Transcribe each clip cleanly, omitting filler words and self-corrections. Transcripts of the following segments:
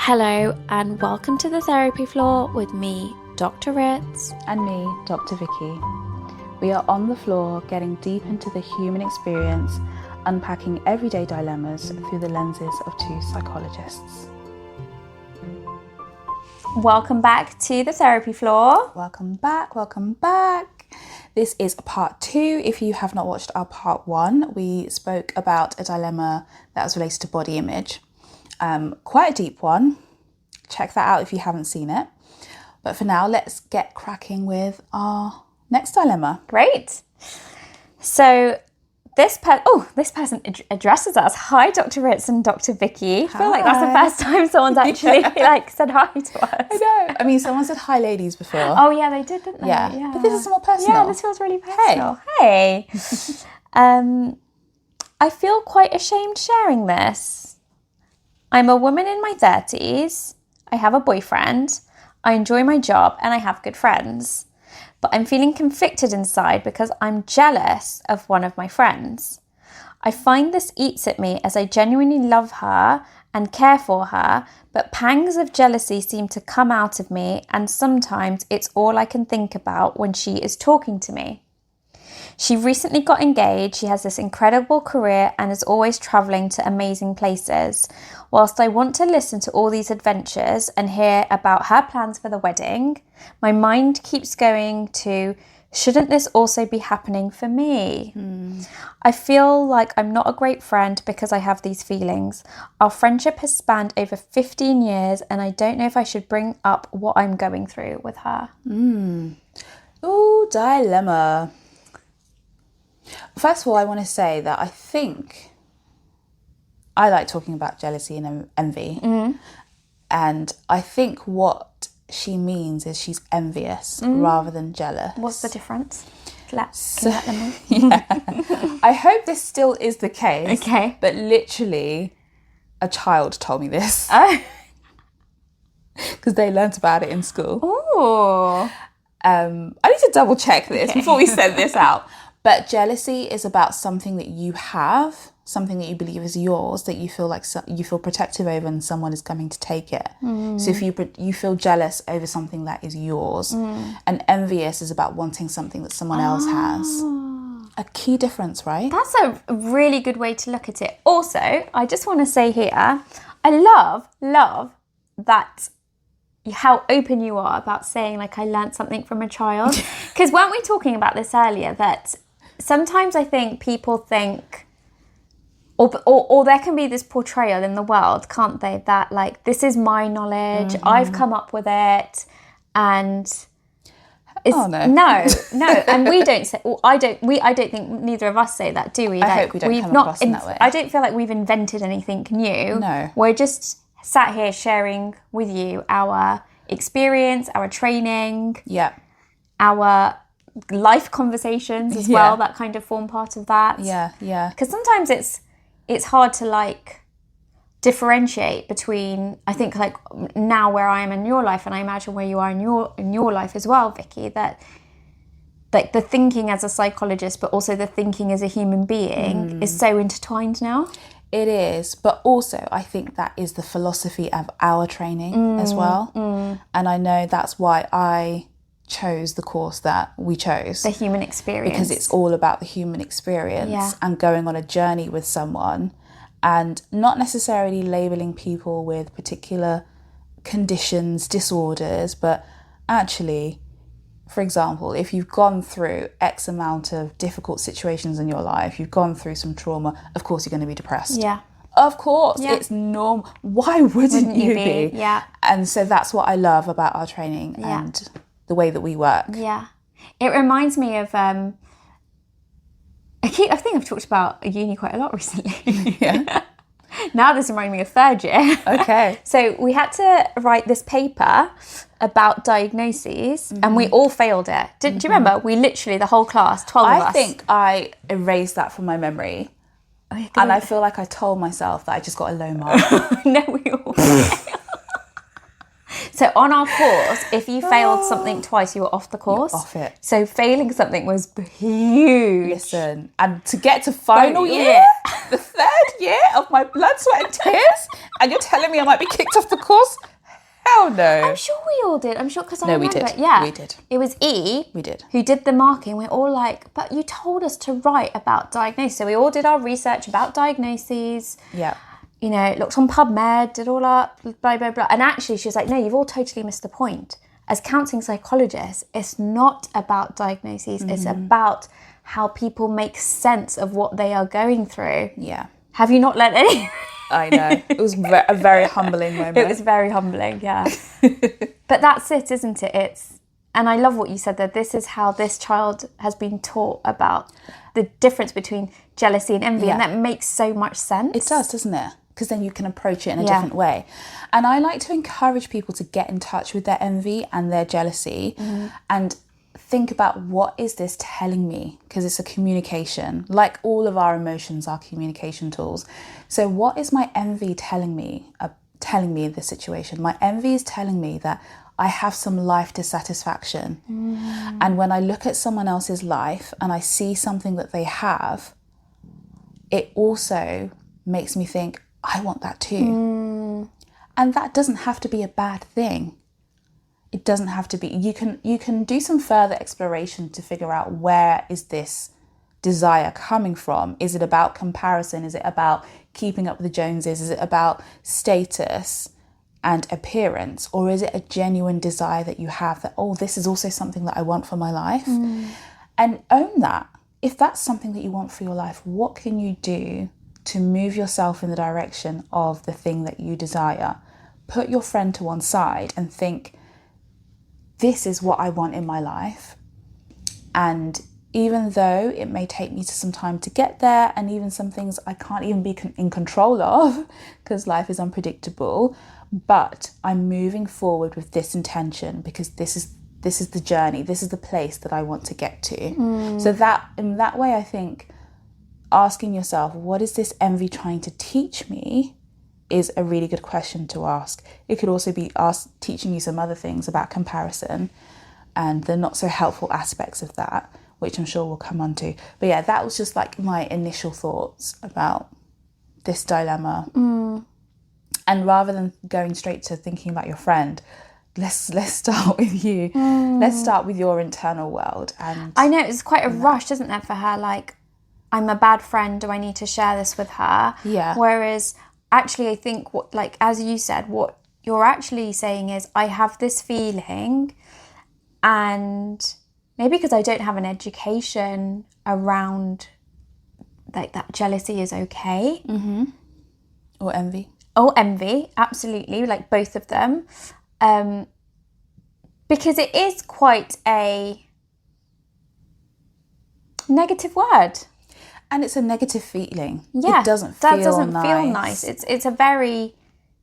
Hello and welcome to the therapy floor with me, Dr. Ritz. And me, Dr. Vicky. We are on the floor getting deep into the human experience, unpacking everyday dilemmas through the lenses of two psychologists. Welcome back to the therapy floor. Welcome back. This is part 2. If you have not watched our part 1, we spoke about a dilemma that was related to body image. Quite a deep one. Check that out if you haven't seen it. But for now, let's get cracking with our next dilemma. Great. So this person addresses us. Hi, Dr. Ritz and Dr. Vicky. I feel like that's the first time someone's actually said hi to us. I know. I mean, someone said hi, ladies, before. Oh yeah, they did, didn't they? Yeah. But this is more personal. Yeah, this feels really personal. Hey. I feel quite ashamed sharing this. I'm a woman in my 30s. I have a boyfriend. I enjoy my job and I have good friends. But I'm feeling conflicted inside because I'm jealous of one of my friends. I find this eats at me as I genuinely love her and care for her, but pangs of jealousy seem to come out of me, and sometimes it's all I can think about when she is talking to me. She recently got engaged, she has this incredible career and is always travelling to amazing places. Whilst I want to listen to all these adventures and hear about her plans for the wedding, my mind keeps going to, shouldn't this also be happening for me? I feel like I'm not a great friend because I have these feelings. Our friendship has spanned over 15 years and I don't know if I should bring up what I'm going through with her. Ooh, dilemma. First of all, I want to say that I think I like talking about jealousy and envy. And I think what she means is she's envious rather than jealous. What's the difference? Can you let them know? I hope this still is the case. Okay. But literally, a child told me this. Oh. Because they learnt about it in school. Ooh. I need to double check this before we send this out. But jealousy is about something that you have, something that you believe is yours, that you feel like you feel protective over, and someone is coming to take it. So if you feel jealous over something that is yours, and envious is about wanting something that someone else has. A key difference, right? That's a really good way to look at it. Also, I just want to say here, I love that how open you are about saying, like, I learnt something from a child. Because weren't we talking about this earlier, that sometimes I think people think, or there can be this portrayal in the world, can't they, that like, this is my knowledge, I've come up with it, and it's, no, and we don't say, I don't think neither of us say that, do we? I hope we don't come across in that way. I don't feel like we've invented anything new. No. We're just sat here sharing with you our experience, our training, our life conversations as well, that kind of form part of that. Yeah. Because sometimes it's hard to like differentiate between, I think, like now where I am in your life, and I imagine where you are in your life as well, Vicky, that like the thinking as a psychologist but also the thinking as a human being is so intertwined now. It is, but also I think that is the philosophy of our training as well. And I know that's why I chose the course that we chose. The human experience. Because it's all about the human experience and going on a journey with someone, and not necessarily labelling people with particular conditions, disorders, but actually, for example, if you've gone through X amount of difficult situations in your life, you've gone through some trauma, of course you're going to be depressed. Yeah. Of course, it's normal. Why wouldn't you be? Yeah. And so that's what I love about our training and the way that we work. Yeah. It reminds me of, I think I've talked about uni quite a lot recently. Yeah. Now this reminds me of third year. Okay. So we had to write this paper about diagnoses and we all failed it. Do you remember? We literally, the whole class, 12 of us. I think I erased that from my memory. Oh, and I feel like I told myself that I just got a low mark. No, we all So on our course, if you failed something twice, you were off the course. You're off it. So failing something was huge. Listen, and to get to final year, the third year of my blood, sweat and tears, and you're telling me I might be kicked off the course? Hell no. I'm sure we all did. I'm sure because I remember. No, we did. Yeah, we did. It was E. We did. Who did the marking. We're all like, but you told us to write about diagnosis. So we all did our research about diagnoses. Yeah. You know, looked on PubMed, did all up, blah, blah, blah. And actually she was like, no, you've all totally missed the point. As counselling psychologists, it's not about diagnoses. It's about how people make sense of what they are going through. Yeah. Have you not learned any? I know. It was a very humbling moment. It was very humbling, yeah. But that's it, isn't it? And I love what you said, that this is how this child has been taught about the difference between jealousy and envy. And that makes so much sense. It does, doesn't it? Because then you can approach it in a different way. And I like to encourage people to get in touch with their envy and their jealousy and think about, what is this telling me? Because it's a communication. Like all of our emotions are communication tools. So what is my envy telling me in this situation? My envy is telling me that I have some life dissatisfaction. And when I look at someone else's life and I see something that they have, it also makes me think, I want that too. And that doesn't have to be a bad thing. It doesn't have to be. You can do some further exploration to figure out, where is this desire coming from? Is it about comparison? Is it about keeping up with the Joneses? Is it about status and appearance? Or is it a genuine desire that you have that, oh, this is also something that I want for my life? And own that. If that's something that you want for your life, what can you do to move yourself in the direction of the thing that you desire? Put your friend to one side and think, this is what I want in my life. And even though it may take me some time to get there, and even some things I can't even be in control of because life is unpredictable, but I'm moving forward with this intention because this is the journey, this is the place that I want to get to. So that in that way, I think asking yourself, what is this envy trying to teach me, is a really good question to ask. It could also be teaching you some other things about comparison and the not so helpful aspects of that, which I'm sure we'll come on to. But yeah, that was just like my initial thoughts about this dilemma. And rather than going straight to thinking about your friend, let's start with you. Let's start with your internal world. And I know it's quite a rush, isn't there, for her? Like, I'm a bad friend. Do I need to share this with her? Yeah. Whereas actually, I think what, like, as you said, what you're actually saying is, I have this feeling, and maybe because I don't have an education around like that jealousy is okay. Or envy. Oh, envy, absolutely, like both of them. Because it is quite a negative word. And it's a negative feeling. Yeah, it doesn't feel nice. It's a very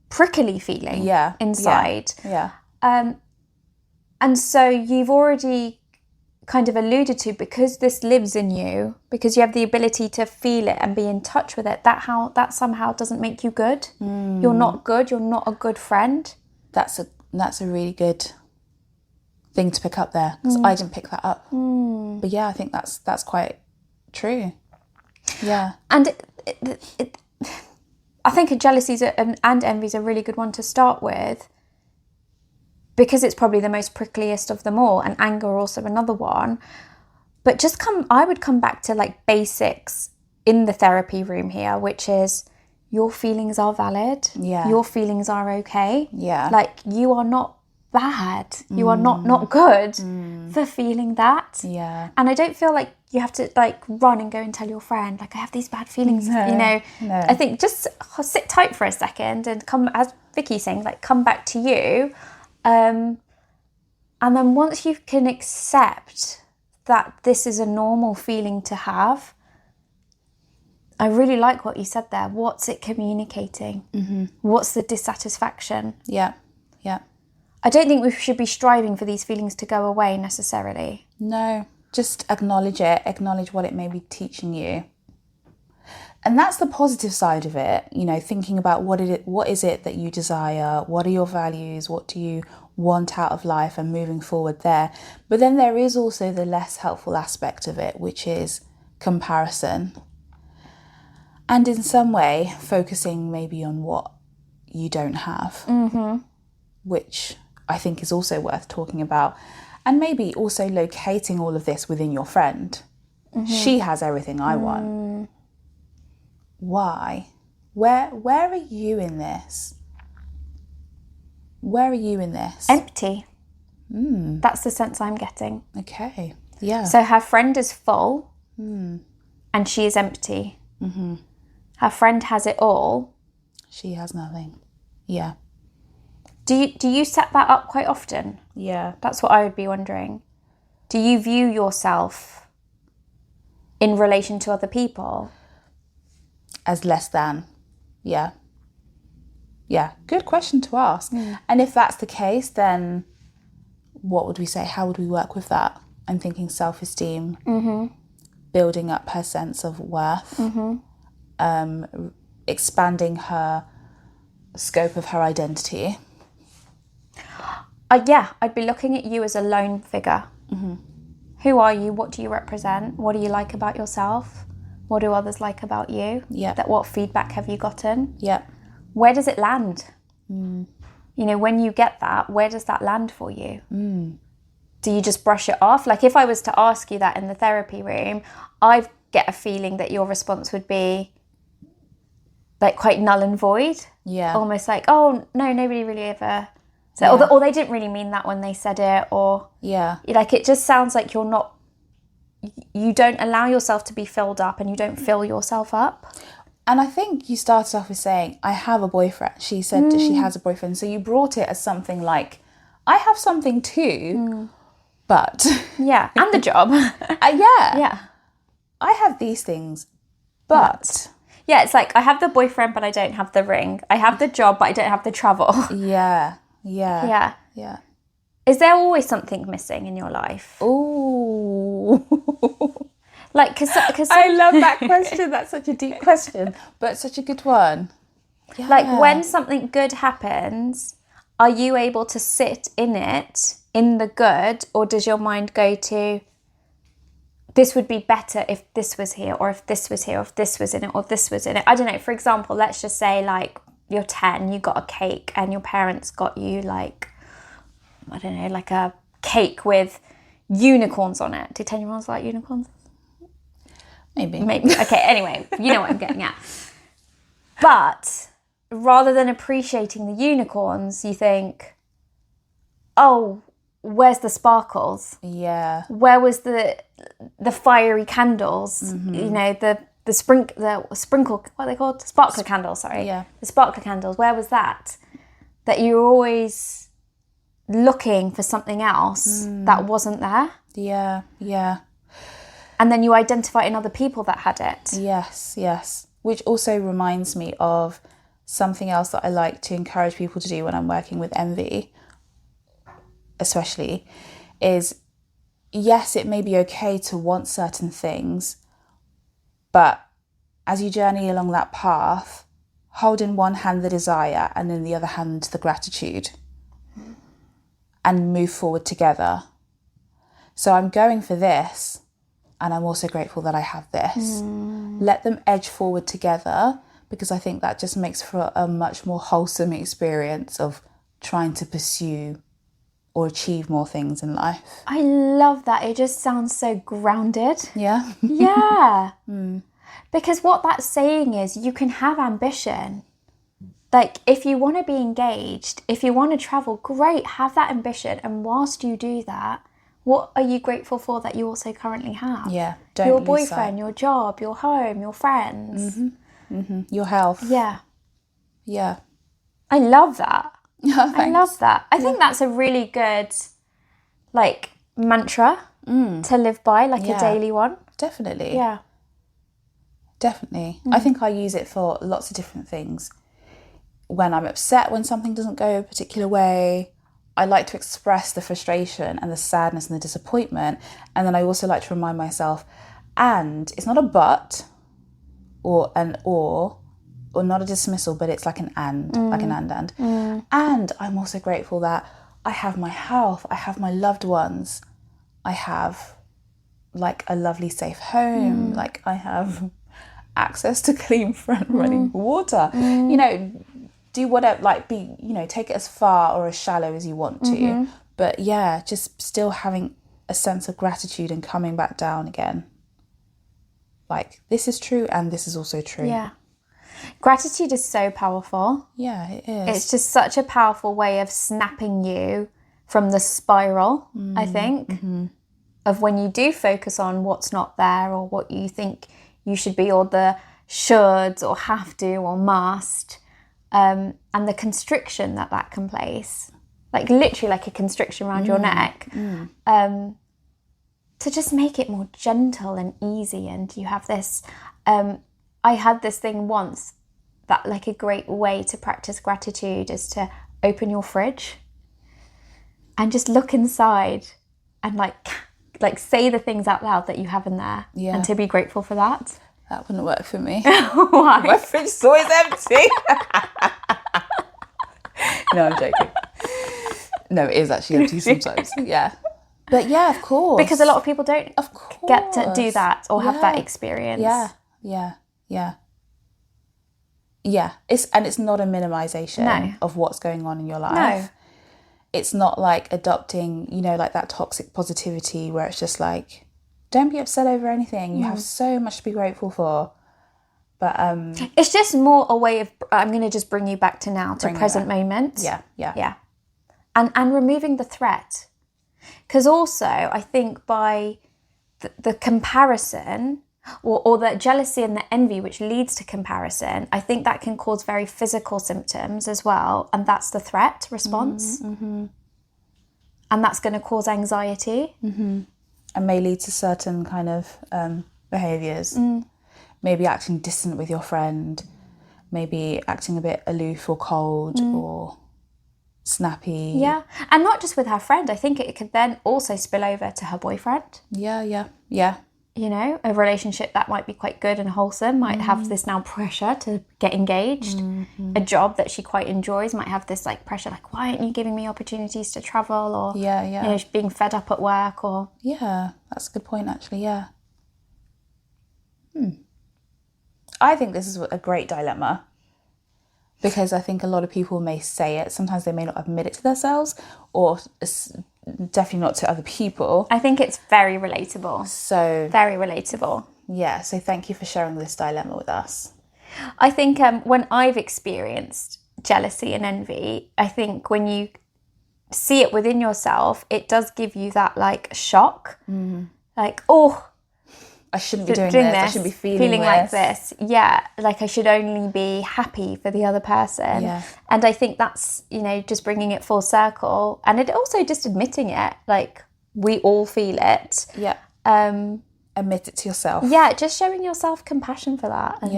prickly feeling inside. Yeah. And so you've already kind of alluded to, because this lives in you, because you have the ability to feel it and be in touch with it, that somehow doesn't make you good. You're not good. You're not a good friend. That's a really good thing to pick up there, because I didn't pick that up. But yeah, I think that's quite true. Yeah. And I think jealousies and envy is a really good one to start with, because it's probably the most prickliest of them all, and anger also another one. But I would come back to like basics in the therapy room here, which is, your feelings are valid. Yeah. Your feelings are okay. Yeah. Like, you are not bad. You are not good for feeling that. Yeah. And I don't feel like you have to like run and go and tell your friend, like, I have these bad feelings. No. I think just sit tight for a second and come, as Vicky's saying, like, come back to you. And then once you can accept that this is a normal feeling to have, I really like what you said there. What's it communicating? What's the dissatisfaction? Yeah. Yeah. I don't think we should be striving for these feelings to go away necessarily. No, just acknowledge it. Acknowledge what it may be teaching you. And that's the positive side of it, you know, thinking about what is it that you desire, what are your values, what do you want out of life, and moving forward there. But then there is also the less helpful aspect of it, which is comparison. And in some way, focusing maybe on what you don't have, which I think is also worth talking about. And maybe also locating all of this within your friend. She has everything I want. Why? Where are you in this? Where are you in this? Empty. That's the sense I'm getting. Okay. Yeah. So her friend is full and she is empty. Her friend has it all. She has nothing. Yeah. Do you set that up quite often? Yeah. That's what I would be wondering. Do you view yourself in relation to other people? As less than. Yeah. Yeah. Good question to ask. And if that's the case, then what would we say? How would we work with that? I'm thinking self-esteem, building up her sense of worth, expanding her scope of her identity. Yeah, I'd be looking at you as a lone figure. Who are you? What do you represent? What do you like about yourself? What do others like about you? Yeah. What feedback have you gotten? Yeah. Where does it land? You know, when you get that, where does that land for you? Do you just brush it off? Like if I was to ask you that in the therapy room, I get a feeling that your response would be like quite null and void. Yeah. Almost like, oh, no, nobody really ever said, or they didn't really mean that when they said it, or like it just sounds like you don't allow yourself to be filled up and you don't fill yourself up. And I think you started off with saying, I have a boyfriend. She said that she has a boyfriend. So you brought it as something like, I have something too, but... Yeah, and the job. Yeah. I have these things, but... Yeah, it's like, I have the boyfriend, but I don't have the ring. I have the job, but I don't have the travel. Yeah. Is there always something missing in your life? Ooh. Like, cause I love that question. That's such a deep question, but such a good one. Yeah. Like, when something good happens, are you able to sit in it, in the good, or does your mind go to, this would be better if this was here, or if this was here, or if this was in it, or this was in it? I don't know. For example, let's just say, like, you're 10, you got a cake, and your parents got you, like, I don't know, like a cake with unicorns on it. Do 10-year-olds like unicorns? Maybe. Okay, anyway, you know what I'm getting at. But rather than appreciating the unicorns, you think, oh, where's the sparkles? Yeah. Where was the fiery candles? You know, the sprinkle, what are they called? Sparkler candles, sorry. Yeah. The sparkler candles, where was that? That you were always looking for something else that wasn't there. Yeah. And then you identify in other people that had it. Yes. Which also reminds me of something else that I like to encourage people to do when I'm working with envy, especially, is yes, it may be okay to want certain things, but as you journey along that path, hold in one hand the desire and in the other hand the gratitude, and move forward together. So I'm going for this, and I'm also grateful that I have this. Let them edge forward together, because I think that just makes for a much more wholesome experience of trying to pursue or achieve more things in life. I love that. It just sounds so grounded. Yeah? Yeah. Because what that's saying is you can have ambition. Like, if you want to be engaged, if you want to travel, great, have that ambition. And whilst you do that, what are you grateful for that you also currently have? Yeah, don't your lose boyfriend, sight. your job, your home, your friends. Your health. Yeah. Yeah. I love that. Thanks. I love that. I think that's a really good, like, mantra to live by, like a daily one. Definitely. Yeah. Definitely. I think I use it for lots of different things. When I'm upset when something doesn't go a particular way, I like to express the frustration and the sadness and the disappointment. And then I also like to remind myself, and it's not a but, or not a dismissal, but it's like an and. And I'm also grateful that I have my health, I have my loved ones, I have like a lovely safe home, like I have access to clean front running water. You know, do whatever, like be, you know, take it as far or as shallow as you want to. But yeah, just still having a sense of gratitude and coming back down again. Like, this is true and this is also true. Yeah. Gratitude is so powerful. Yeah, it is. It's just such a powerful way of snapping you from the spiral, I think, of when you do focus on what's not there or what you think you should be, or the shoulds or have to or must, and the constriction that can place, like literally like a constriction around your neck, to just make it more gentle and easy. And you have this, I had this thing once that like a great way to practice gratitude is to open your fridge and just look inside and like say the things out loud that you have in there, and to be grateful for that. That wouldn't work for me. Why? My fridge is always empty. No, I'm joking. No, it is actually empty sometimes. Yeah. But yeah, of course. Because a lot of people don't get to do that or have that experience. Yeah. It's not a minimization of what's going on in your life. No. It's not like adopting, you know, like that toxic positivity where it's just like, don't be upset over anything. You have so much to be grateful for. But it's just more a way of, I'm going to just bring you back to now, to present moment. Yeah. And removing the threat. Because also, I think by the comparison or the jealousy and the envy, which leads to comparison, I think that can cause very physical symptoms as well. And that's the threat response. And that's going to cause anxiety. And may lead to certain kind of behaviours. Maybe acting distant with your friend. Maybe acting a bit aloof or cold or snappy. Yeah. And not just with her friend. I think it could then also spill over to her boyfriend. Yeah. You know, a relationship that might be quite good and wholesome might have this now pressure to get engaged. A job that she quite enjoys might have this like pressure, like, why aren't you giving me opportunities to travel? Or, you know, being fed up at work or... Yeah, that's a good point actually, yeah. I think this is a great dilemma because I think a lot of people may say it. Sometimes they may not admit it to themselves or... definitely not to other people. I think it's very relatable. So very relatable. Yeah, so thank you for sharing this dilemma with us. I think when I've experienced jealousy and envy, I think when you see it within yourself, it does give you that like shock. Like, oh, I shouldn't be doing this. I shouldn't be feeling like this. Yeah, like I should only be happy for the other person. Yeah. And I think that's, you know, just bringing it full circle. And it also just admitting it, like we all feel it. Yeah. Admit it to yourself. Yeah, just showing yourself compassion for that. And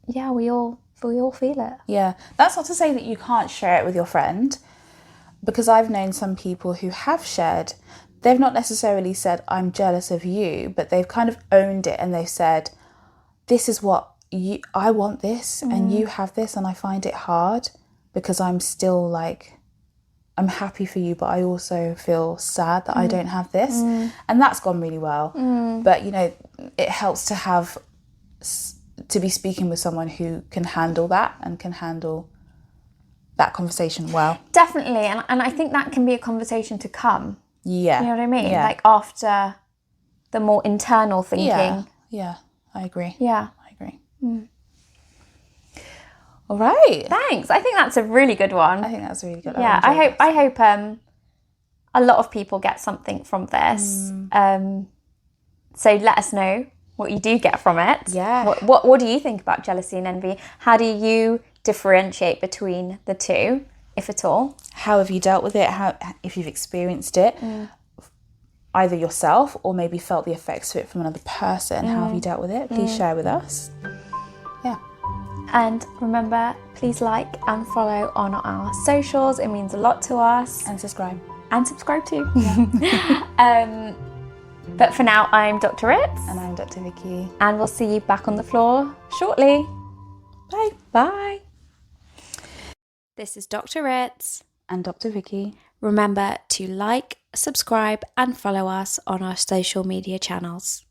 yeah, we all feel it. Yeah. That's not to say that you can't share it with your friend, because I've known some people who have shared. They've not necessarily said, I'm jealous of you, but they've kind of owned it and they've said, this is what I want this and you have this and I find it hard because I'm still like, I'm happy for you, but I also feel sad that I don't have this. And that's gone really well. But, you know, it helps to be speaking with someone who can handle that and can handle that conversation well. Definitely. And I think that can be a conversation to come. Yeah. You know what I mean? Yeah. Like after the more internal thinking. Yeah, I agree. Yeah. I agree. All right. Thanks. I think that's a really good one. I think that's really good. Yeah, I hope a lot of people get something from this. So let us know what you do get from it. Yeah. What do you think about jealousy and envy? How do you differentiate between the two, if at all? How have you dealt with it? If you've experienced it, either yourself or maybe felt the effects of it from another person. How have you dealt with it? Please share with us. Yeah. And remember, please like and follow on our socials. It means a lot to us. And subscribe. And subscribe too. But for now, I'm Dr. Ritz. And I'm Dr. Vicky. And we'll see you back on the floor shortly. Bye. Bye. This is Dr. Ritz. And Dr. Vicky. Remember to like, subscribe, and follow us on our social media channels.